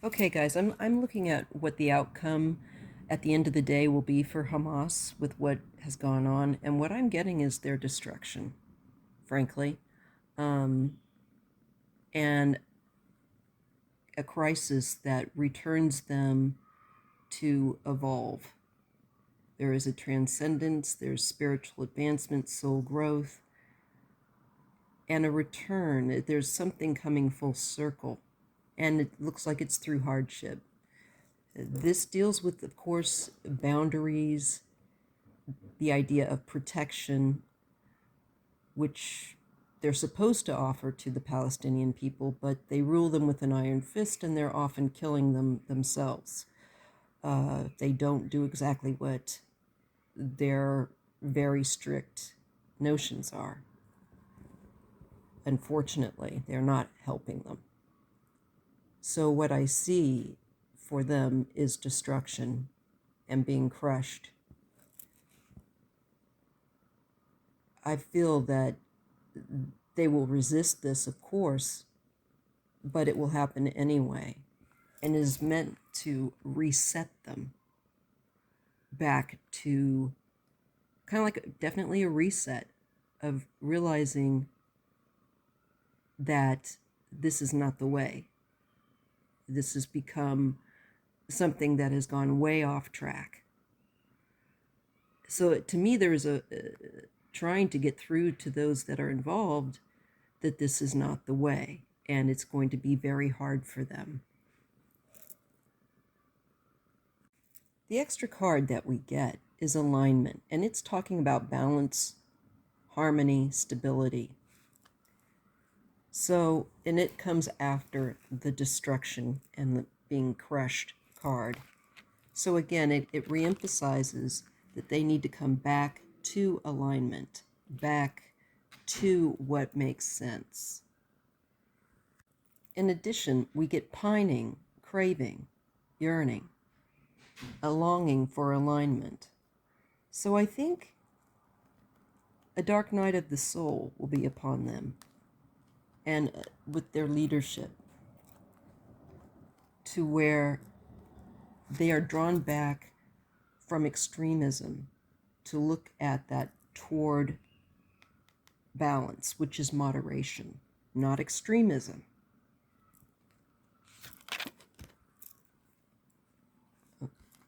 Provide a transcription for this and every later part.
Okay, guys, I'm looking at what the outcome at the end of the day will be for Hamas with what has gone on, and what I'm getting is their destruction, frankly, um, and a crisis that returns them to evolve. There is a transcendence, there's spiritual advancement, soul growth, and a return. There's something coming full circle, and it looks like it's through hardship. This deals with, of course, boundaries, the idea of protection, which they're supposed to offer to the Palestinian people, but they rule them with an iron fist and they're often killing them themselves. They don't do exactly what their very strict notions are. Unfortunately, they're not helping them. So, what I see for them is destruction and being crushed. I feel that they will resist this, of course, but it will happen anyway, and is meant to reset them back to kind of like definitely a reset of realizing that this is not the way. This has become something that has gone way off track. So to me, there is a trying to get through to those that are involved that this is not the way, and it's going to be very hard for them. The extra card that we get is alignment, and it's talking about balance, harmony, stability. So, and it comes after the destruction and the being crushed card. So again, it reemphasizes that they need to come back to alignment, back to what makes sense. In addition, we get pining, craving, yearning, a longing for alignment. So I think a dark night of the soul will be upon them, and with their leadership, to where they are drawn back from extremism to look at that toward balance, which is moderation, not extremism.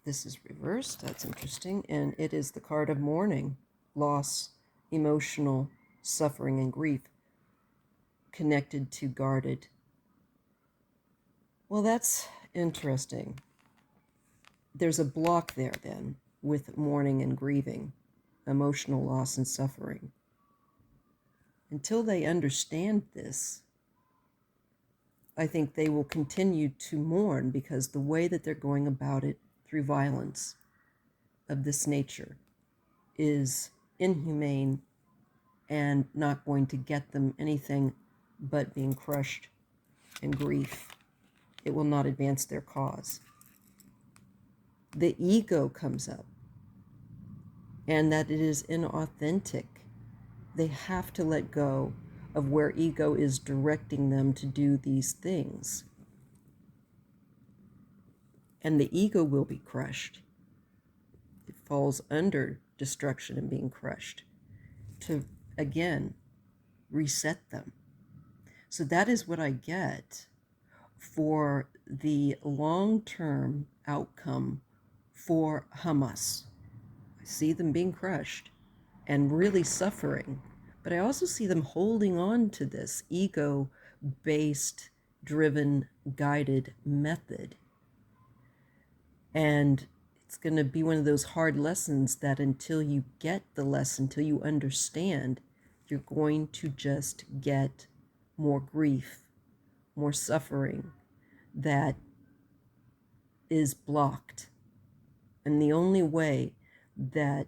This is reversed. That's interesting. And it is the card of mourning, loss, emotional suffering, and grief connected to guarded. Well, that's interesting. There's a block there then with mourning and grieving, emotional loss and suffering. Until they understand this, I think they will continue to mourn, because the way that they're going about it through violence of this nature is inhumane and not going to get them anything but being crushed and grief. It will not advance their cause. The ego comes up, and that it is inauthentic. They have to let go of where ego is directing them to do these things. And the ego will be crushed. It falls under destruction and being crushed to, again, reset them. So that is what I get for the long-term outcome for Hamas. I see them being crushed and really suffering, but I also see them holding on to this ego-based, driven, guided method. And it's going to be one of those hard lessons that until you get the lesson, until you understand, you're going to just get more grief, more suffering that is blocked. And the only way that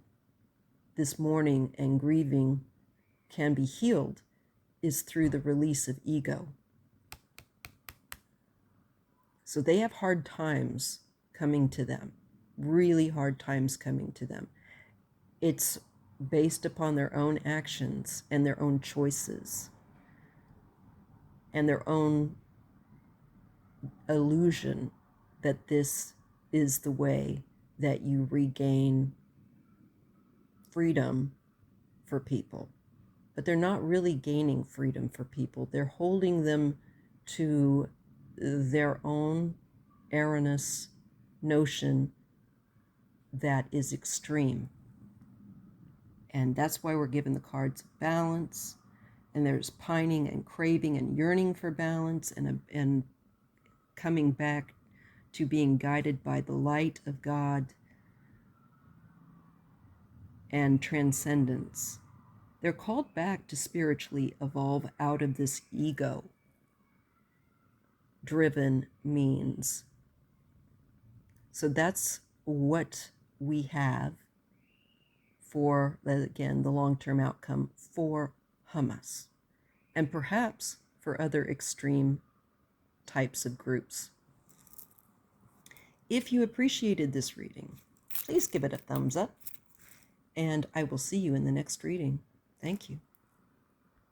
this mourning and grieving can be healed is through the release of ego. So they have hard times coming to them, really hard times coming to them. It's based upon their own actions and their own choices and their own illusion that this is the way that you regain freedom for people. But they're not really gaining freedom for people. They're holding them to their own erroneous notion that is extreme. And that's why we're given the cards of balance. And there's pining and craving and yearning for balance and coming back to being guided by the light of God and transcendence. They're called back to spiritually evolve out of this ego-driven means. So that's what we have for, again, the long-term outcome for Hamas, and perhaps for other extreme types of groups. If you appreciated this reading, please give it a thumbs up, and I will see you in the next reading. Thank you.